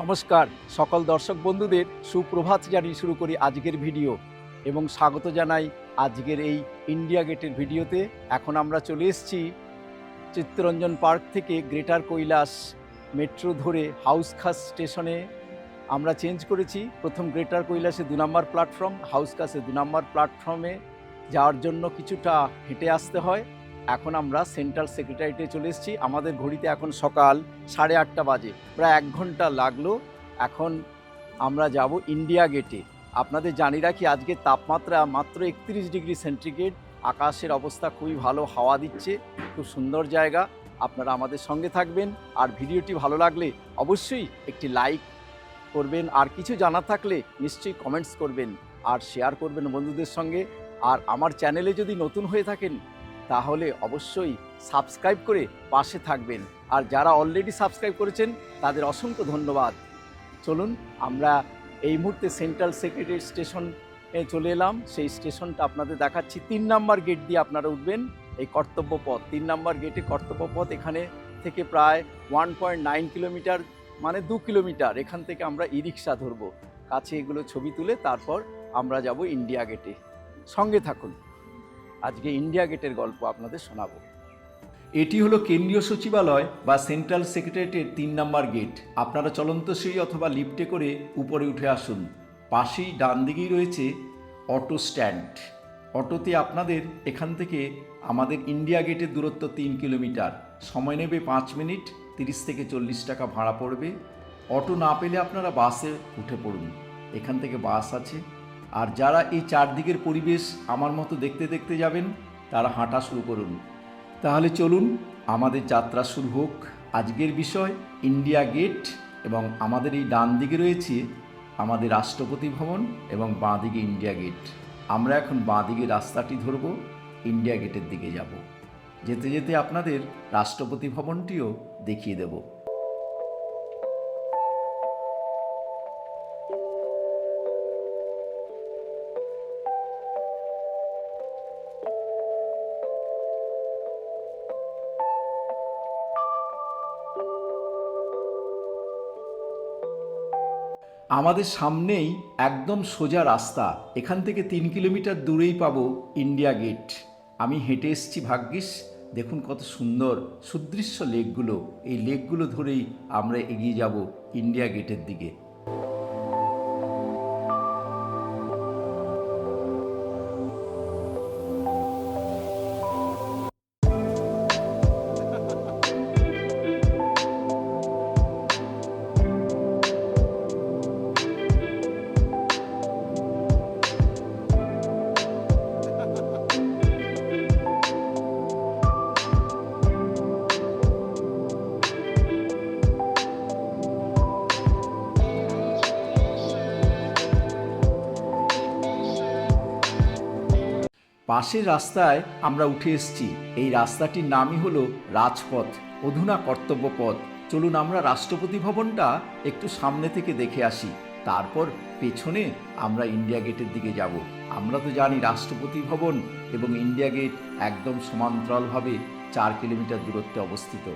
নমস্কার সকল দর্শক বন্ধুদের সুপ্রভাত জানিয়ে শুরু করি আজকের ভিডিও এবং স্বাগত জানাই আজকের এই ইন্ডিয়া গেটের ভিডিওতে। এখন আমরা চলে এসেছি চিত্তরঞ্জন পার্ক থেকে গ্রেটার কৈলাস মেট্রো ধরে হাউসখাস স্টেশনে আমরা চেঞ্জ করেছি। প্রথম গ্রেটার কৈলাসে 2 নম্বর প্ল্যাটফর্ম, হাউসখাসে 2 নম্বর প্ল্যাটফর্মে যাওয়ার জন্য কিছুটা হেঁটে আসতে হয়। এখন আমরা সেন্ট্রাল সেক্রেটারিয়েটে চলে এসেছি। আমাদের ঘড়িতে এখন সকাল 8:30 বাজে, প্রায় 1 ঘন্টা লাগলো। এখন আমরা যাব ইন্ডিয়া গেটে। আপনাদের জানিয়ে রাখি আজকের তাপমাত্রা মাত্র 31 ডিগ্রি সেন্টিগ্রেড। আকাশের অবস্থা খুবই ভালো, হাওয়া দিচ্ছে, খুব সুন্দর জায়গা। আপনারা আমাদের সঙ্গে থাকবেন, আর ভিডিওটি ভালো লাগলে অবশ্যই একটি লাইক করবেন, আর কিছু জানা থাকলে নিশ্চয়ই কমেন্টস করবেন আর শেয়ার করবেন বন্ধুদের সঙ্গে। আর আমার চ্যানেলে যদি নতুন হয়ে থাকেন তাহলে অবশ্যই সাবস্ক্রাইব করে পাশে থাকবেন, আর যারা অলরেডি সাবস্ক্রাইব করেছেন তাদের অসংখ্য ধন্যবাদ। চলুন আমরা এই মুহূর্তে সেন্ট্রাল সেক্রেটারি স্টেশনে চলে এলাম। সেই স্টেশনটা আপনাদের দেখাচ্ছি। 3 নম্বর গেট দিয়ে আপনারা উঠবেন, এই কর্তব্য পথ 3 নম্বর গেটে কর্তব্য পথ। এখানে থেকে প্রায় 1.9 কিলোমিটার, মানে 2 কিলোমিটার। এখান থেকে আমরা ই রিক্সা ধরবো, কাছে এগুলো ছবি তুলে তারপর আমরা যাব ইন্ডিয়া গেটে। সঙ্গে থাকুন, আজকে ইন্ডিয়া গেটের গল্প আপনাদের শোনাবো। এটি হলো কেন্দ্রীয় সচিবালয় বা সেন্ট্রাল সেক্রেটারিয়েটের 3 নম্বর গেট। আপনারা চলন্ত সিঁড়ি অথবা লিফটে করে উপরে উঠে আসুন। পাশেই ডান দিকেই রয়েছে অটো স্ট্যান্ড। অটোতে আপনাদের এখান থেকে আমাদের ইন্ডিয়া গেটের দূরত্ব 3 কিলোমিটার, সময় নেবে 5 মিনিট, 30 থেকে 40 টাকা ভাড়া পড়বে। অটো না পেলে আপনারা বাসে উঠে পড়ুন, এখান থেকে বাস আছে। আর যারা এই চারদিকের পরিবেশ আমার মতো দেখতে দেখতে যাবেন তারা হাঁটা শুরু করুন। তাহলে চলুন আমাদের যাত্রা শুরু হোক। আজকের বিষয় ইন্ডিয়া গেট, এবং আমাদের এই ডান দিকে রয়েছে আমাদের রাষ্ট্রপতি ভবন এবং বাঁ দিকে ইন্ডিয়া গেট। আমরা এখন বাঁ দিকে রাস্তাটি ধরব, ইন্ডিয়া গেটের দিকে যাব। যেতে যেতে আপনাদের রাষ্ট্রপতি ভবনটিও দেখিয়ে দেব। আমাদের সামনেই একদম সোজা রাস্তা, এখান থেকে 3 কিলোমিটার দূরেই পাবো ইন্ডিয়া গেট। আমি হেঁটে এসেছি ভাগ্যিস। দেখুন কত সুন্দর সুদৃশ্য লেকগুলো, এই লেকগুলো ধরেই আমরা এগিয়ে যাব ইন্ডিয়া গেটের দিকে। পাশের রাস্তায় আমরা উঠে এসেছি। এই রাস্তাটির নামই হলো রাজপথ, অধুনা কর্তব্য পথ। চলুন আমরা রাষ্ট্রপতি ভবনটা একটু সামনে থেকে দেখে আসি, তারপর পেছনে আমরা ইন্ডিয়া গেটের দিকে যাব। আমরা তো জানি রাষ্ট্রপতি ভবন এবং ইন্ডিয়া গেট একদম সমান্তরালভাবে 4 কিলোমিটার দূরত্বে অবস্থিত।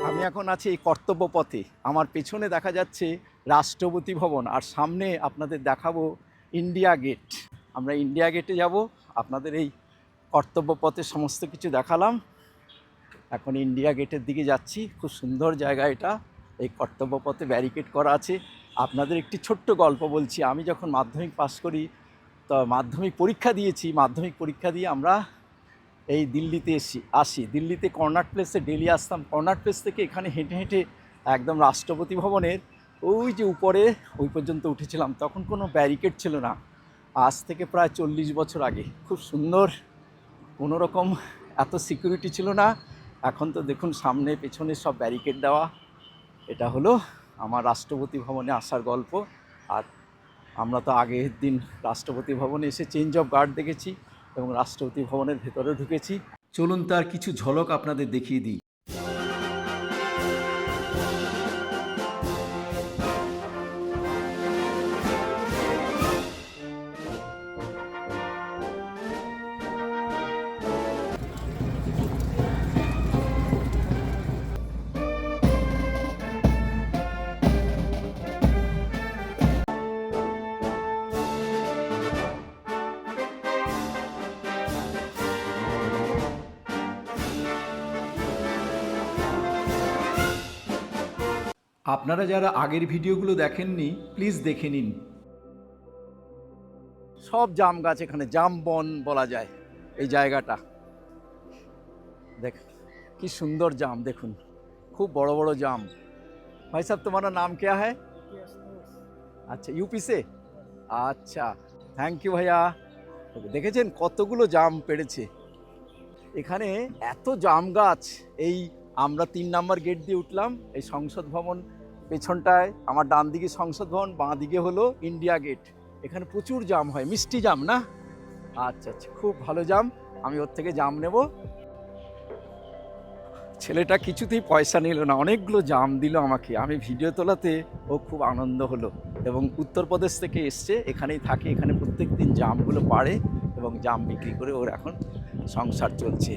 আমি এখন আছি এই কর্তব্য পথে। আমার পেছনে দেখা যাচ্ছে রাষ্ট্রপতি ভবন, আর সামনে আপনাদের দেখাবো ইন্ডিয়া গেট। আমরা ইন্ডিয়া গেটে যাব, আপনাদের এই কর্তব্য পথে সমস্ত কিছু দেখালাম। এখন ইন্ডিয়া গেটের দিকে যাচ্ছি। খুব সুন্দর জায়গা এটা। এই কর্তব্য পথে ব্যারিকেড করা আছে। আপনাদের একটি ছোট্ট গল্প বলছি। আমি যখন মাধ্যমিক পাস করি, তো মাধ্যমিক পরীক্ষা দিয়েছি। মাধ্যমিক পরীক্ষা দিয়ে আমরা এই দিল্লিতে আসি। দিল্লিতে কর্নাট প্লেসে ডেলি আসতাম। কর্নাট প্লেস থেকে এখানে হেঁটে হেঁটে একদম রাষ্ট্রপতি ভবনের ওই যে উপরে ওই পর্যন্ত উঠেছিলাম। তখন কোনো ব্যারিকেড ছিল না, আজ থেকে প্রায় 40 বছর আগে। খুব সুন্দর, কোনো রকম এত সিকিউরিটি ছিল না। এখন তো দেখুন সামনে পেছনে সব ব্যারিকেড দেওয়া। এটা হলো আমার রাষ্ট্রপতি ভবনে আসার গল্প। আর আমরা তো আগের দিন রাষ্ট্রপতি ভবনে এসে চেঞ্জ অফ গার্ড দেখেছি এবং রাষ্ট্রপতি ভবনের ভেতরে ঢুকেছি। চলুন তার কিছু ঝলক আপনাদের দেখিয়ে দিই। আপনারা যারা আগের ভিডিওগুলো দেখেননি প্লিজ দেখে নিন। সব জাম গাছ, এখানে জাম বন বলা যায় এই জায়গাটা। দেখ কি সুন্দর জাম, দেখুন খুব বড় বড় জাম। ভাই সাহেব তোমারা নাম क्या है? আচ্ছা, ইউপি সে? আচ্ছা, থ্যাংক ইউ ভাইয়া। দেখেছেন কতগুলো জাম পেড়েছে এখানে, এত জাম গাছ। এই আমরা 3 নম্বর গেট দিয়ে উঠলাম। এই সংসদ ভবন পেছনটায়, আমার ডান দিকে সংসদ ভবন, বাঁ দিকে হলো ইন্ডিয়া গেট। এখানে প্রচুর জাম হয়, মিষ্টি জাম না? আচ্ছা আচ্ছা, খুব ভালো জাম। আমি ওর থেকে জাম নেব। ছেলেটা কিছুতেই পয়সা নিল না, অনেকগুলো জাম দিল আমাকে। আমি ভিডিও তোলাতে ও খুব আনন্দ হলো। এবং উত্তরপ্রদেশ থেকে এসছে, এখানেই থাকে। এখানে প্রত্যেক দিন জামগুলো পাড়ে এবং জাম বিক্রি করে ওর এখন সংসার চলছে।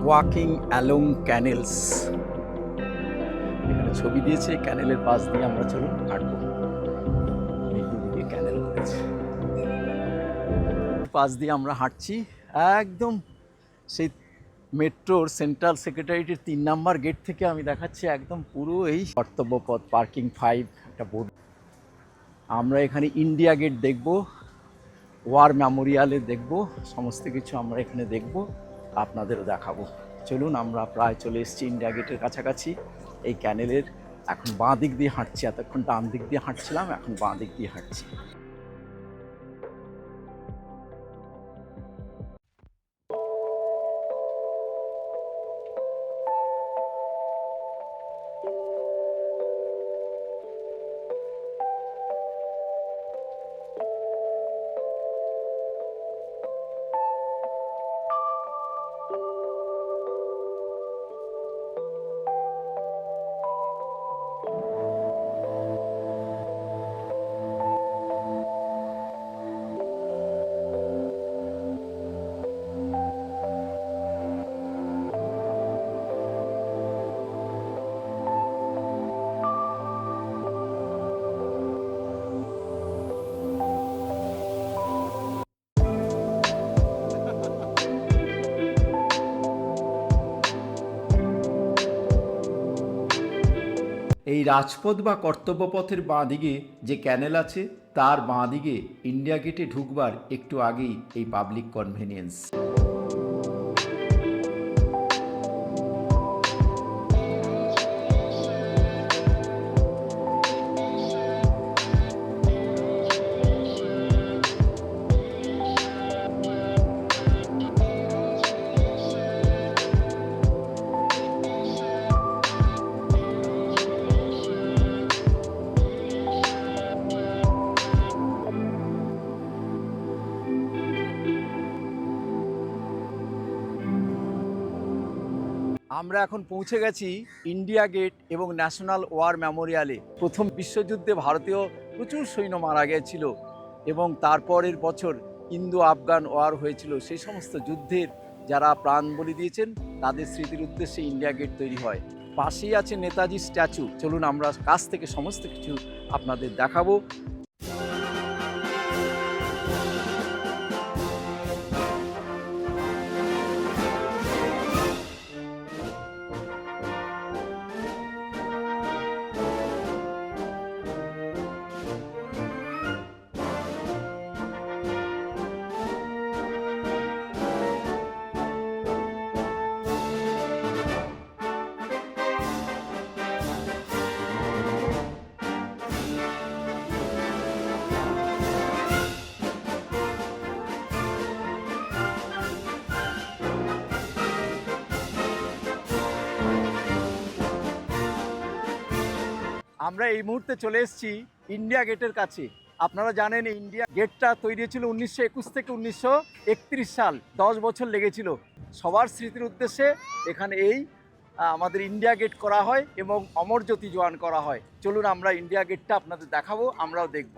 ওয়াকিং অ্যালং ক্যানেলস, এখানে ছবি দিয়েছে। ক্যানেলের পাশ দিয়ে আমরা চলুন হাঁটবো। এই ক্যানেল করেছে, পাশ দিয়ে আমরা হাঁটছি একদম সেই মেট্রোর সেন্ট্রাল সেক্রেটারিয়েটের 3 নম্বর গেট থেকে। আমি দেখাচ্ছি একদম পুরো এই কর্তব্য পথ, পার্কিং 5 একটা বোর্ড। আমরা এখানে ইন্ডিয়া গেট দেখব, ওয়ার মেমোরিয়ালে দেখব, সমস্ত কিছু আমরা এখানে দেখব, আপনাদেরও দেখাবো। চলুন, আমরা প্রায় চলে এসেছি ইন্ডিয়া গেটের কাছাকাছি। এই ক্যানেলের এখন বাঁ দিক দিয়ে হাঁটছি। এতক্ষণ ডান দিক দিয়ে হাঁটছিলাম, এখন বাঁ দিক দিয়ে হাঁটছি। এই রাজপথ বা কর্তব্যপথের বাঁ দিকে যে ক্যানেল আছে, তার বাঁ দিকে ইন্ডিয়া গেটে ঢুকবার একটু আগেই এই পাবলিক কনভেনিয়েন্স। আমরা এখন পৌঁছে গেছি ইন্ডিয়া গেট এবং ন্যাশনাল ওয়ার মেমোরিয়ালে। প্রথম বিশ্বযুদ্ধে ভারতীয় প্রচুর সৈন্য মারা গিয়েছিল এবং তারপরের বছর ইন্দো আফগান ওয়ার হয়েছিল। সেই সমস্ত যুদ্ধের যারা প্রাণ বলি দিয়েছেন তাদের স্মৃতির উদ্দেশ্যে ইন্ডিয়া গেট তৈরি হয়। পাশেই আছে নেতাজি স্ট্যাচু। চলুন আমরা কাছ থেকে সমস্ত কিছু আপনাদের দেখাবো। আমরা এই মুহূর্তে চলে এসেছি ইন্ডিয়া গেটের কাছে। আপনারা জানেন ইন্ডিয়া গেটটা তৈরি হয়েছিল 1921 থেকে 1931 সাল, 10 বছর লেগেছিল। সবার স্মৃতির উদ্দেশ্যে এখানে আমাদের ইন্ডিয়া গেট করা হয় এবং অমর জ্যোতি জোয়ান করা হয়। চলুন আমরা ইন্ডিয়া গেটটা আপনাদের দেখাবো, আমরাও দেখব।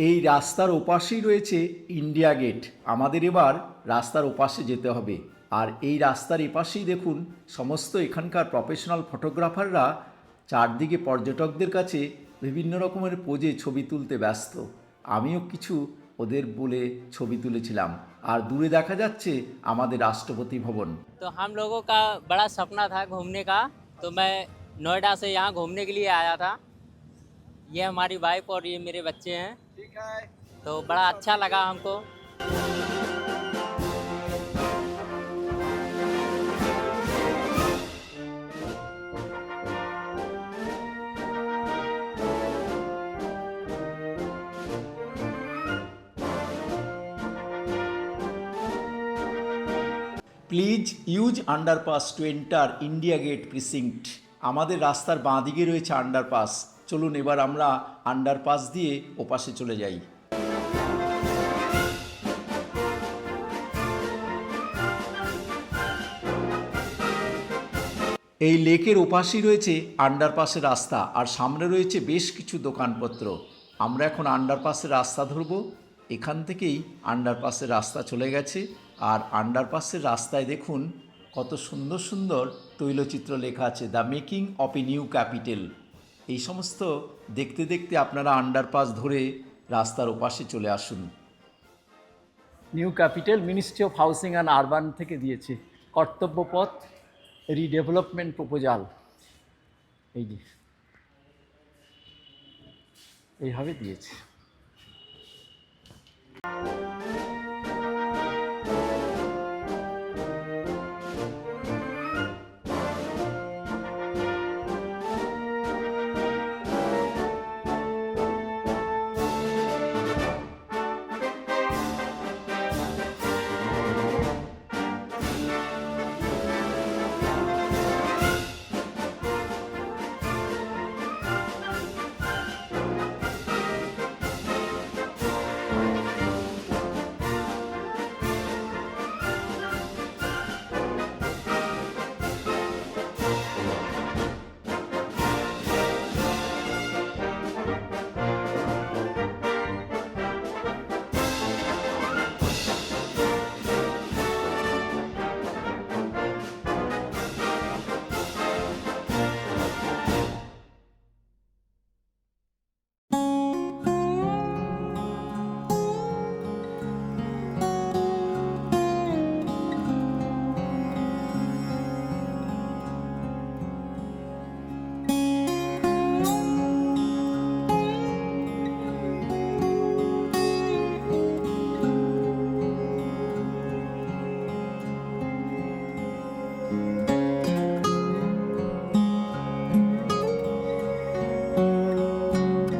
এই রাস্তার ওপাশেই রয়েছে ইন্ডিয়া গেট। আমাদের এবার রাস্তার ওপাশে যেতে হবে। আর এই রাস্তার এপাশেই দেখুন সমস্ত এখানকার প্রফেশনাল ফটোগ্রাফাররা চারদিকে পর্যটকদের কাছে বিভিন্ন রকমের পোজে ছবি তুলতে ব্যস্ত। আমিও কিছু ওদের বলে ছবি তুলেছিলাম। আর দূরে দেখা যাচ্ছে আমাদের রাষ্ট্রপতি ভবন। तो हम लोगों का बड़ा सपना था घूमने का, तो मैं नोएडा से यहाँ घूमने के लिए आया था। ये हमारी वाइफ और ये मेरे बच्चे हैं। ठीक है। तो बड़ा अच्छा लगा हमको। Please use underpass to enter India Gate precinct. আমাদের রাস্তার বাঁ দিকে রয়েছে আন্ডারপাস। চলুন এবার আমরা আন্ডারপাস দিয়ে ওপাশে চলে যাই। এই লেকের ওপাশেই রয়েছে আন্ডারপাসের রাস্তা, আর সামনে রয়েছে বেশ কিছু দোকানপত্র। আমরা এখন আন্ডারপাসের রাস্তা ধরব। এখান থেকেই আন্ডারপাসের রাস্তা চলে গেছে। আর আন্ডারপাসের রাস্তায় দেখুন কত সুন্দর সুন্দর তৈলচিত্র লেখা আছে, the making of a new capital. এই সমস্ত দেখতে দেখতে আপনারা আন্ডারপাস ধরে রাস্তার ওপাশে চলে আসুন। New capital ministry of housing and urban থেকে দিয়েছে কর্তব্যপথ রিডেভেলপমেন্ট প্রপোজাল। এই যে এইভাবে দিয়েছে।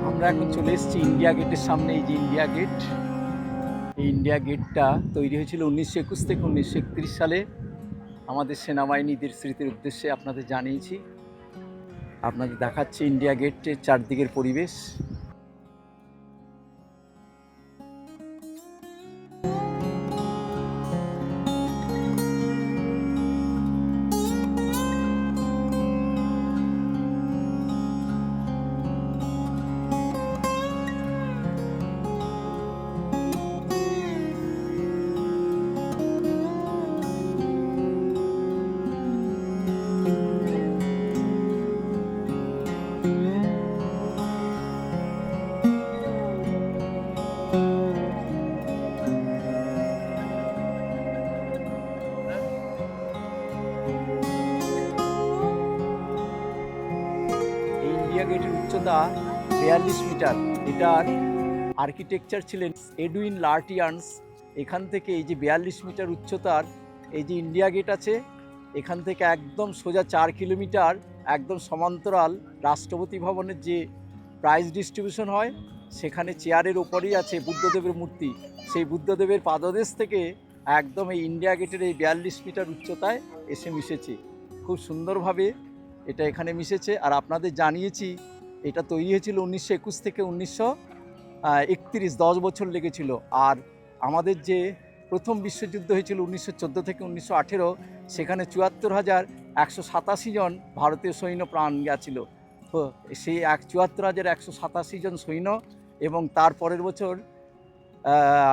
আমরা এখন চলে এসেছি ইন্ডিয়া গেটের সামনে। এই যে ইন্ডিয়া গেট, এই ইন্ডিয়া গেটটা তৈরি হয়েছিল 1921 থেকে 1931 সালে আমাদের সেনাবাহিনীদের স্মৃতির উদ্দেশ্যে। আপনাদের জানিয়েছি। আপনাদের দেখাচ্ছে ইন্ডিয়া গেটের চারদিকের পরিবেশ। উচ্চতা 42 মিটার। এটার আর্কিটেকচার ছিলেন এডুইন লার্টিয়ান্স। এখান থেকে এই যে 42 মিটার উচ্চতার এই যে ইন্ডিয়া গেট আছে, এখান থেকে একদম সোজা 4 কিলোমিটার একদম সমান্তরাল রাষ্ট্রপতি ভবনের যে প্রাইজ ডিস্ট্রিবিউশন হয়, সেখানে চেয়ারের ওপরেই আছে বুদ্ধদেবের মূর্তি। সেই বুদ্ধদেবের পাদদেশ থেকে একদম এই ইন্ডিয়া গেটের এই 42 মিটার উচ্চতায় এসে মিশেছে। খুব সুন্দরভাবে এটা এখানে মিশেছে। আর আপনাদের জানিয়েছি এটা তৈরি হয়েছিল 1921 থেকে 1931, 10 বছর লেগেছিল। আর আমাদের যে প্রথম বিশ্বযুদ্ধ হয়েছিল 1914 থেকে 1918, সেখানে 74,187 জন ভারতীয় সৈন্য প্রাণ গেছিল। তো সেই 74,187 জন সৈন্য, এবং তার পরের বছর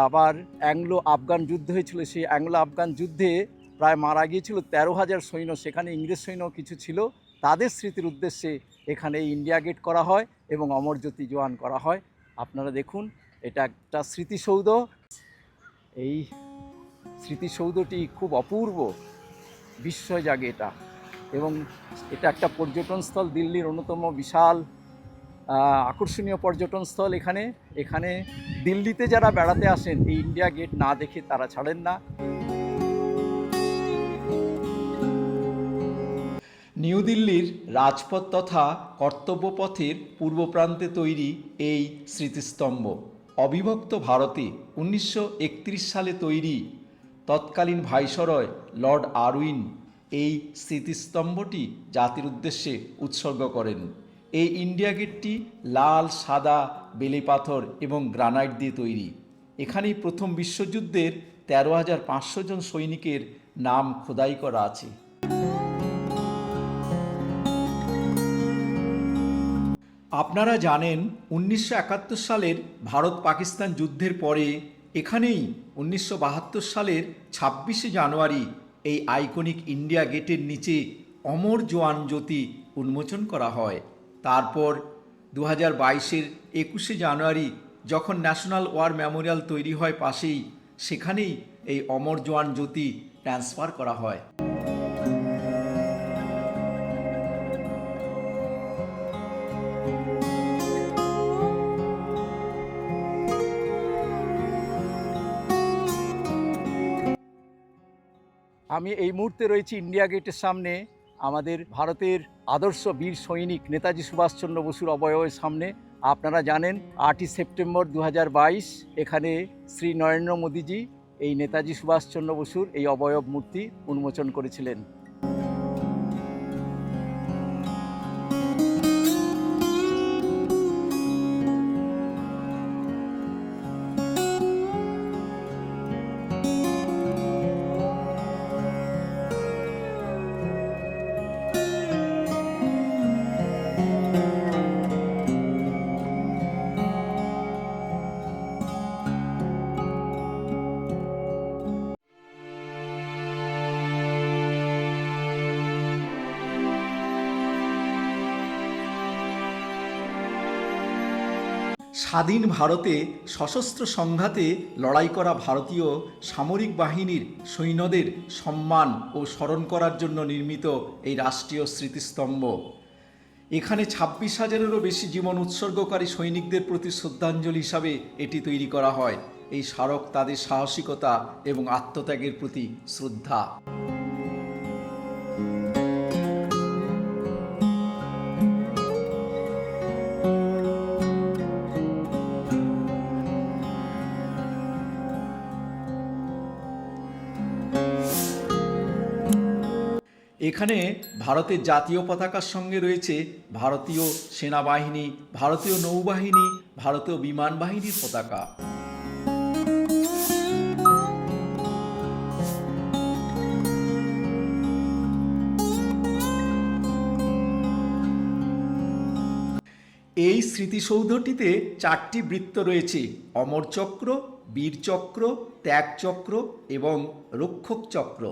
আবার অ্যাংলো আফগান যুদ্ধ হয়েছিল। সেই অ্যাংলো আফগান যুদ্ধে প্রায় মারা গিয়েছিল 13,000 সৈন্য। সেখানে ইংরেজ সৈন্য কিছু ছিল। তাদের স্মৃতির উদ্দেশ্যে এখানে ইন্ডিয়া গেট করা হয় এবং অমর জ্যোতি জোয়ান করা হয়। আপনারা দেখুন, এটা একটা স্মৃতিসৌধ। এই স্মৃতিসৌধটি খুব অপূর্ব, বিস্ময় জাগে এটা। এবং এটা একটা পর্যটনস্থল, দিল্লির অন্যতম বিশাল আকর্ষণীয় পর্যটনস্থল। এখানে দিল্লিতে যারা বেড়াতে আসেন এই ইন্ডিয়া গেট না দেখে তারা ছাড়েন না। নিউ দিল্লির রাজপথ তথা কর্তব্যপথের পূর্ব প্রান্তে তৈরি এই স্মৃতিস্তম্ভ অবিভক্ত ভারতে 1931 সালে তৈরি। তৎকালীন ভাইসরয় লর্ড আরউইন এই স্মৃতিস্তম্ভটি জাতির উদ্দেশ্যে উৎসর্গ করেন। এই ইন্ডিয়া গেটটি লাল, সাদা, বেলে পাথর এবং গ্রানাইট দিয়ে তৈরি। এখানেই প্রথম বিশ্বযুদ্ধের 13,500 জন সৈনিকের নাম খোদাই করা আছে। আপনারা জানেন 1971 সালের ভারত পাকিস্তান যুদ্ধের পরে এখানেই 1972 সালের 26শে জানুয়ারি এই আইকনিক ইন্ডিয়া গেটের নিচে অমর জোয়ান জ্যোতি উন্মোচন করা হয়। তারপর 2022-এর 21শে জানুয়ারি যখন ন্যাশনাল ওয়ার মেমোরিয়াল তৈরি হয় পাশেই, সেখানেই এই অমর জোয়ান জ্যোতি ট্রান্সফার করা হয়। আমি এই মুহূর্তে রয়েছি ইন্ডিয়া গেটের সামনে, আমাদের ভারতের আদর্শ বীর সৈনিক নেতাজি সুভাষচন্দ্র বসুর অবয়বের সামনে। আপনারা জানেন 8ই সেপ্টেম্বর 2022 এখানে শ্রী নরেন্দ্র মোদীজি এই নেতাজি সুভাষচন্দ্র বসুর এই অবয়ব মূর্তি উন্মোচন করেছিলেন। স্বাধীন ভারতে সশস্ত্র সংঘাতে লড়াই করা ভারতীয় সামরিক বাহিনীর সৈন্যদের সম্মান ও স্মরণ করার জন্য নির্মিত এই রাষ্ট্রীয় স্মৃতিস্তম্ভ। এখানে 26,000-এরও বেশি জীবন উৎসর্গকারী সৈনিকদের প্রতি শ্রদ্ধাঞ্জলি হিসাবে এটি তৈরি করা হয়। এই স্মারক তাদের সাহসিকতা এবং আত্মত্যাগের প্রতি শ্রদ্ধা। এখানে ভারতের জাতীয় পতাকার সঙ্গে রয়েছে ভারতীয় সেনাবাহিনী, ভারতীয় নৌবাহিনী, ভারতীয় বিমান বাহিনীর পতাকা। এই স্মৃতিসৌধটিতে 4টি বৃত্ত রয়েছে: অমর চক্র, বীর চক্র, ত্যাগ চক্র এবং রক্ষক চক্র।